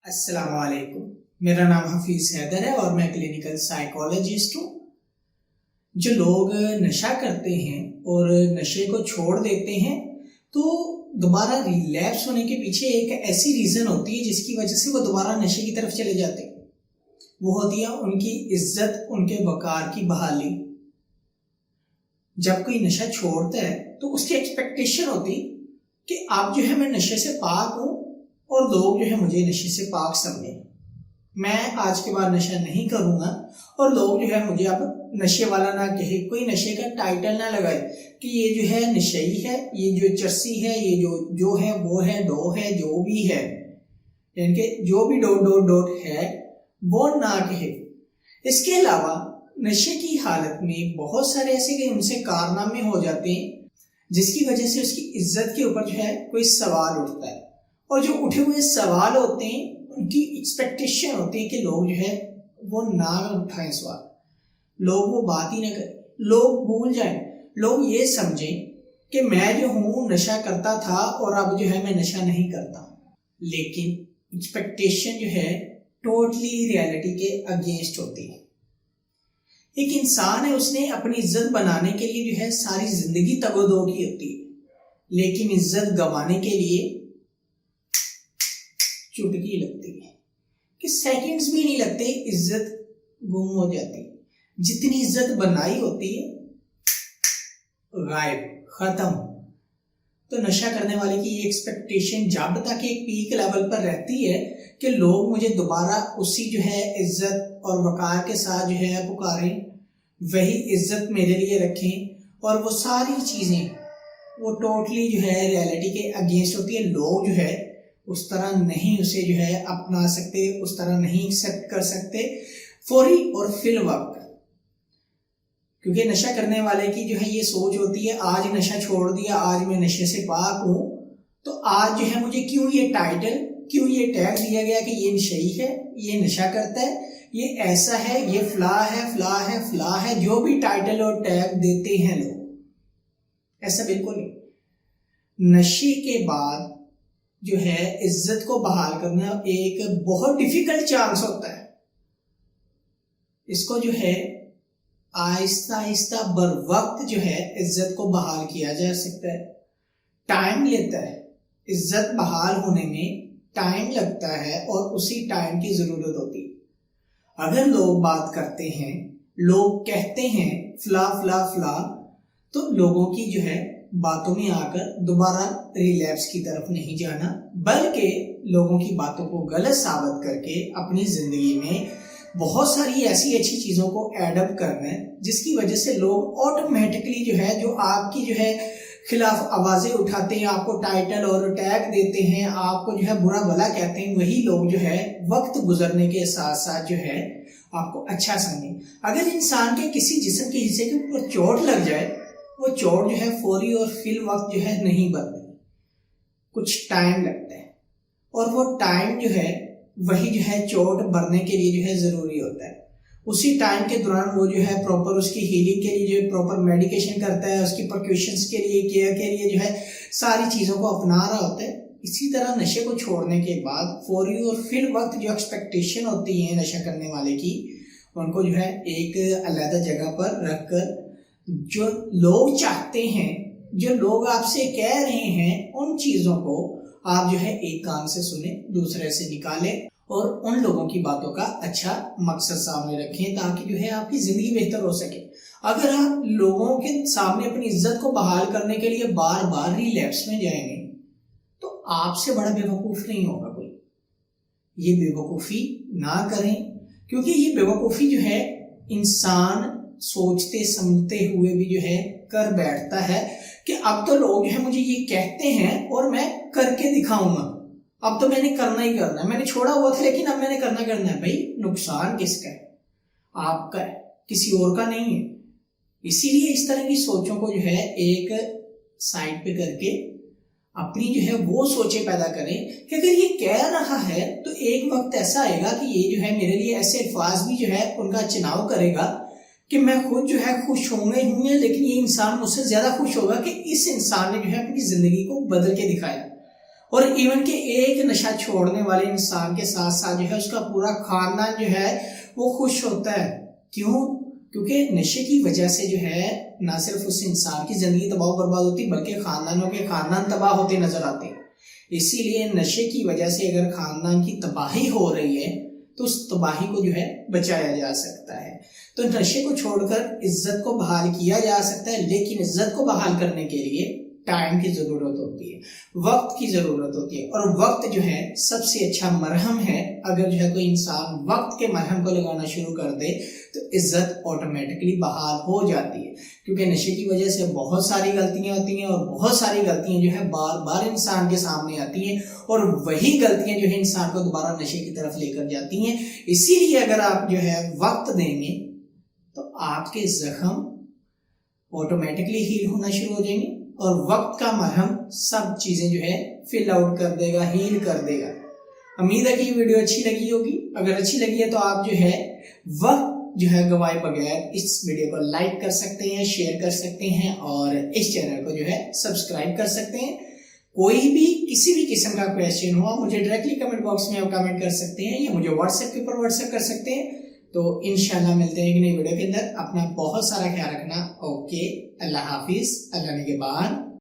अस्सलाम वालेकुम। मेरा नाम हफीज हैदर है और मैं क्लिनिकल साइकोलॉजिस्ट हूँ। जो लोग नशा करते हैं और नशे को छोड़ देते हैं तो दोबारा रिलैप्स होने के पीछे एक ऐसी रीज़न होती है जिसकी वजह से वो दोबारा नशे की तरफ चले जाते हैं। वो होती है उनकी इज्जत, उनके वकार की बहाली। जब कोई नशा छोड़ता है तो उसकी एक्सपेक्टेशन होती कि आप जो है मैं नशे से पाक हूँ और लोग जो है मुझे नशे से पाक समझें। मैं आज के बाद नशा नहीं करूँगा और लोग जो है मुझे अब नशे वाला ना कहे, कोई नशे का टाइटल ना लगाए कि ये जो है नशेई है, ये जो चर्सी है, ये जो है वो है, डो है, जो भी है, यानी कि जो भी डॉट डॉट डॉट है वो ना कहे। इसके अलावा नशे की हालत में बहुत सारे ऐसे उनसे कारनामे हो जाते हैं जिसकी वजह से उसकी इज्जत के ऊपर जो है कोई सवाल उठता है, और जो उठे हुए सवाल होते हैं उनकी एक्सपेक्टेशन होती है कि लोग जो है वो ना उठाएं सवाल, लोग वो बात ही ना करें, लोग भूल जाएं, लोग ये समझें कि मैं जो हूँ नशा करता था और अब जो है मैं नशा नहीं करता। लेकिन एक्सपेक्टेशन जो है टोटली रियलिटी के अगेंस्ट होती है। एक इंसान है, उसने अपनी इज्जत बनाने के लिए जो है सारी जिंदगी तगोदो की होती है, लेकिन इज्जत गंवाने के लिए चुटकी लगती है कि सेकंड्स भी नहीं लगते, इज्जत गुम हो जाती है। जितनी इज्जत बनाई होती है गायब, खत्म। तो नशा करने वाले की ये एक्सपेक्टेशन जब तक एक पीक लेवल पर रहती है कि लोग मुझे दोबारा उसी जो है इज्जत और वकार के साथ जो है पुकारें, वही इज्जत मेरे लिए रखें, और वो सारी चीज़ें वो टोटली जो है रियलिटी के अगेंस्ट होती है। लोग जो है उस तरह नहीं उसे जो है अपना सकते, उस तरह नहीं एक्सेप्ट कर सकते फौरी और फिल वक्त, क्योंकि नशा करने वाले की जो है ये सोच होती है आज नशा छोड़ दिया, आज मैं नशे से पाक हूँ, तो आज जो है मुझे क्यों ये टाइटल, क्यों ये टैग दिया गया कि ये नशेई है, ये नशा करता है, ये ऐसा है, ये फला है, फला है, फला है, जो भी टाइटल और टैग देते हैं लोग। ऐसा बिल्कुल नहीं। नशे के बाद जो है इज्जत को बहाल करना एक बहुत डिफिकल्ट चांस होता है। इसको जो है आहिस्ता आहिस्ता बर वक्त जो है इज्जत को बहाल किया जा सकता है। टाइम लेता है, इज्जत बहाल होने में टाइम लगता है और उसी टाइम की जरूरत होती है। अगर लोग बात करते हैं, लोग कहते हैं फला फला फला, तो लोगों की जो है बातों में आकर दोबारा रिलैप्स की तरफ नहीं जाना, बल्कि लोगों की बातों को गलत साबित करके अपनी जिंदगी में बहुत सारी ऐसी अच्छी चीज़ों को एडअप करना है जिसकी वजह से लोग ऑटोमेटिकली जो है, जो आपकी जो है खिलाफ आवाज़ें उठाते हैं, आपको टाइटल और टैग देते हैं, आपको जो है बुरा भला कहते हैं, वही लोग जो है वक्त गुजरने के साथ साथ जो है आपको अच्छा समझें। अगर इंसान के किसी जिस्म के हिस्से के ऊपर चोट लग जाए, वो चोट जो है फौरी और फिल वक्त जो है नहीं बनती, कुछ टाइम लगता है, और वो टाइम जो है वही जो है चोट भरने के लिए जो है ज़रूरी होता है। उसी टाइम के दौरान वो जो है प्रॉपर उसकी हीलिंग के लिए जो है प्रॉपर मेडिकेशन करता है, उसकी प्रिकॉशंस के लिए, केयर के लिए जो है सारी चीज़ों को अपना रहा होता है। इसी तरह नशे को छोड़ने के बाद फौरी और फिर वक्त जो एक्सपेक्टेशन होती है नशा करने वाले की, उनको जो है एक अलग जगह पर रख कर जो लोग चाहते हैं, जो लोग आपसे कह रहे हैं, उन चीज़ों को आप जो है एक कान से सुने, दूसरे से निकालें और उन लोगों की बातों का अच्छा मकसद सामने रखें ताकि जो है आपकी ज़िंदगी बेहतर हो सके। अगर आप लोगों के सामने अपनी इज्जत को बहाल करने के लिए बार बार रिलैप्स में जाएंगे तो आपसे बड़ा बेवकूफ़ नहीं होगा कोई। ये बेवकूफ़ी ना करें, क्योंकि ये बेवकूफ़ी जो है इंसान सोचते समझते हुए भी जो है कर बैठता है कि अब तो लोग जो है मुझे ये कहते हैं और मैं करके दिखाऊंगा, अब तो मैंने करना ही करना है, मैंने छोड़ा हुआ था लेकिन अब मैंने करना है। भाई नुकसान किसका है? आपका है, किसी और का नहीं है। इसीलिए इस तरह की सोचों को जो है एक साइड पे करके अपनी जो है वो सोचें पैदा करें कि अगर ये कह रहा है तो एक वक्त ऐसा आएगा कि ये जो है मेरे लिए ऐसे अल्फाज भी जो है उनका चुनाव करेगा कि मैं खुद जो है खुश होंगे लेकिन ये इंसान मुझसे ज्यादा खुश होगा कि इस इंसान ने जो है अपनी जिंदगी को बदल के दिखाया। اور ایون کہ ایک نشہ چھوڑنے والے انسان کے ساتھ ساتھ جو ہے اس کا پورا خاندان جو ہے وہ خوش ہوتا ہے. کیوں؟ کیونکہ نشے کی وجہ سے جو ہے نہ صرف اس انسان کی زندگی تباہ و برباد ہوتی بلکہ خاندانوں کے خاندان تباہ ہوتے نظر آتے ہیں. اسی لیے نشے کی وجہ سے اگر خاندان کی تباہی ہو رہی ہے تو اس تباہی کو جو ہے بچایا جا سکتا ہے. تو نشے کو چھوڑ کر عزت کو بحال کیا جا سکتا ہے، لیکن عزت کو بحال کرنے کے لیے ٹائم کی ضرورت ہوتی ہے، وقت کی ضرورت ہوتی ہے. اور وقت جو ہے سب سے اچھا مرہم ہے. اگر جو ہے کوئی انسان وقت کے مرہم کو لگانا شروع کر دے تو عزت آٹومیٹکلی بحال ہو جاتی ہے. کیونکہ نشے کی وجہ سے بہت ساری غلطیاں ہوتی ہیں اور بہت ساری غلطیاں جو ہے بار بار انسان کے سامنے آتی ہیں اور وہی غلطیاں جو ہے انسان کو دوبارہ نشے کی طرف لے کر جاتی ہیں. اسی لیے اگر آپ جو ہے وقت دیں گے تو آپ کے زخم آٹومیٹکلی ہیل ہونا شروع ہو جائیں گے اور وقت کا مرہم سب چیزیں جو ہے فل آؤٹ کر دے گا، ہیل کر دے گا. امید ہے کہ یہ ویڈیو اچھی لگی ہوگی. اگر اچھی لگی ہے تو آپ جو ہے وقت جو ہے گوائے بغیر اس ویڈیو کو لائک کر سکتے ہیں، شیئر کر سکتے ہیں اور اس چینل کو جو ہے سبسکرائب کر سکتے ہیں. کوئی بھی کسی بھی قسم کا کویسچن ہو مجھے ڈائریکٹلی کمنٹ باکس میں آپ کمنٹ کر سکتے ہیں یا مجھے واٹس ایپ کے اوپر واٹس ایپ کر سکتے ہیں. تو انشاءاللہ ملتے ہیں ایک نئی ویڈیو کے اندر. اپنا بہت سارا خیال رکھنا. اوکے، اللہ حافظ، اللہ نگہبان.